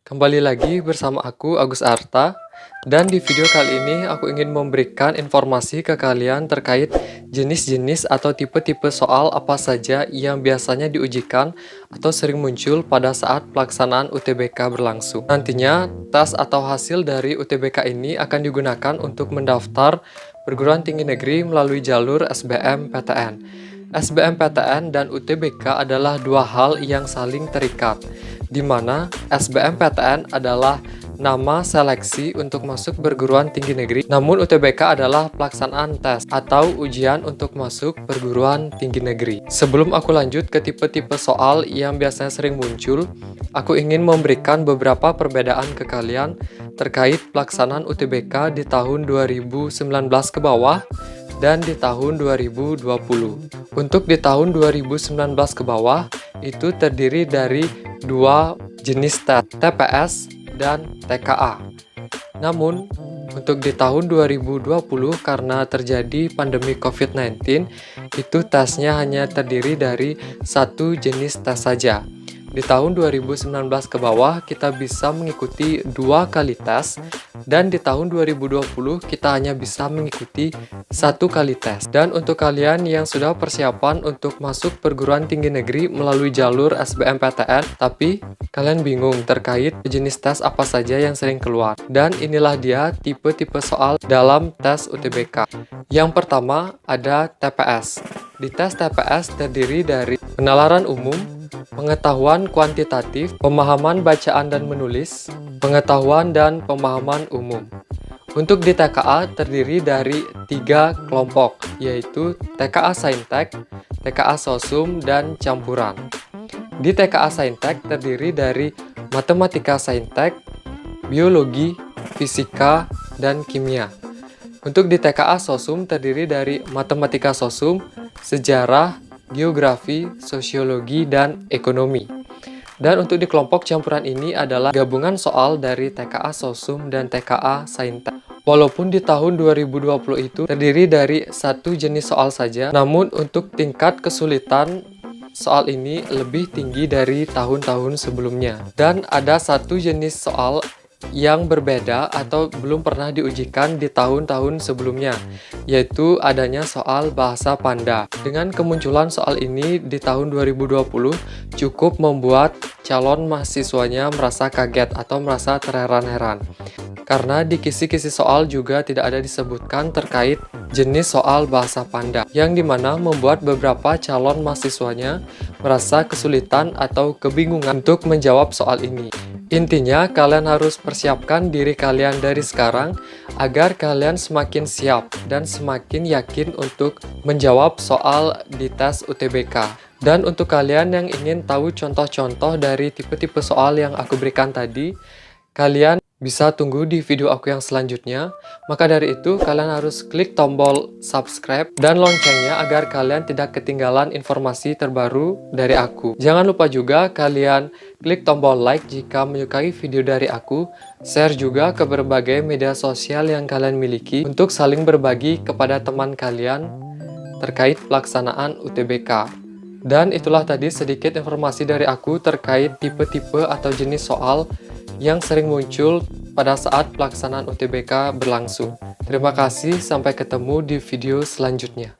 Kembali lagi bersama aku, Agus Arta. Dan di video kali ini aku ingin memberikan informasi ke kalian terkait jenis-jenis atau tipe-tipe soal apa saja yang biasanya diujikan atau sering muncul pada saat pelaksanaan UTBK berlangsung. Nantinya, tes atau hasil dari UTBK ini akan digunakan untuk mendaftar perguruan tinggi negeri melalui jalur SBMPTN. SBMPTN dan UTBK adalah dua hal yang saling terikat, di mana SBMPTN adalah nama seleksi untuk masuk perguruan tinggi negeri, namun UTBK adalah pelaksanaan tes atau ujian untuk masuk perguruan tinggi negeri. Sebelum aku lanjut ke tipe-tipe soal yang biasanya sering muncul, aku ingin memberikan beberapa perbedaan ke kalian terkait pelaksanaan UTBK di tahun 2019 ke bawah dan di tahun 2020. Untuk di tahun 2019 ke bawah, itu terdiri dari dua jenis tes, TPS dan TKA. Namun, untuk di tahun 2020 karena terjadi pandemi COVID-19, itu tesnya hanya terdiri dari satu jenis tes saja. Di tahun 2019 ke bawah, kita bisa mengikuti dua kali tes, dan di tahun 2020 kita hanya bisa mengikuti satu kali tes. Dan untuk kalian yang sudah persiapan untuk masuk perguruan tinggi negeri melalui jalur SBMPTN, tapi kalian bingung terkait jenis tes apa saja yang sering keluar. Dan inilah dia tipe-tipe soal dalam tes UTBK. Yang pertama ada TPS. Di tes TPS terdiri dari penalaran umum, pengetahuan kuantitatif, pemahaman bacaan dan menulis, pengetahuan dan pemahaman umum. Untuk di TKA terdiri dari 3 kelompok, yaitu TKA Saintek, TKA Sosum, dan campuran. Di TKA Saintek terdiri dari matematika saintek, biologi, fisika, dan kimia. Untuk di TKA Sosum terdiri dari matematika sosum, sejarah, geografi, sosiologi, dan ekonomi. Dan untuk di kelompok campuran ini adalah gabungan soal dari TKA Sosum dan TKA Saintek. Walaupun di tahun 2020 itu terdiri dari satu jenis soal saja, namun untuk tingkat kesulitan soal ini lebih tinggi dari tahun-tahun sebelumnya. Dan ada satu jenis soal yang berbeda atau belum pernah diujikan di tahun-tahun sebelumnya, yaitu adanya soal bahasa Panda. Dengan kemunculan soal ini di tahun 2020 cukup membuat calon mahasiswanya merasa kaget atau merasa terheran-heran, karena di kisi-kisi soal juga tidak ada disebutkan terkait jenis soal bahasa Panda, yang dimana membuat beberapa calon mahasiswanya merasa kesulitan atau kebingungan untuk menjawab soal ini. Intinya, kalian harus persiapkan diri kalian dari sekarang agar kalian semakin siap dan semakin yakin untuk menjawab soal di tes UTBK. Dan untuk kalian yang ingin tahu contoh-contoh dari tipe-tipe soal yang aku berikan tadi, kalian bisa tunggu di video aku yang selanjutnya. Maka dari itu, kalian harus klik tombol subscribe dan loncengnya agar kalian tidak ketinggalan informasi terbaru dari aku. Jangan lupa juga kalian klik tombol like jika menyukai video dari aku, share juga ke berbagai media sosial yang kalian miliki untuk saling berbagi kepada teman kalian terkait pelaksanaan UTBK. Dan itulah tadi sedikit informasi dari aku terkait tipe-tipe atau jenis soal yang sering muncul pada saat pelaksanaan UTBK berlangsung. Terima kasih, sampai ketemu di video selanjutnya.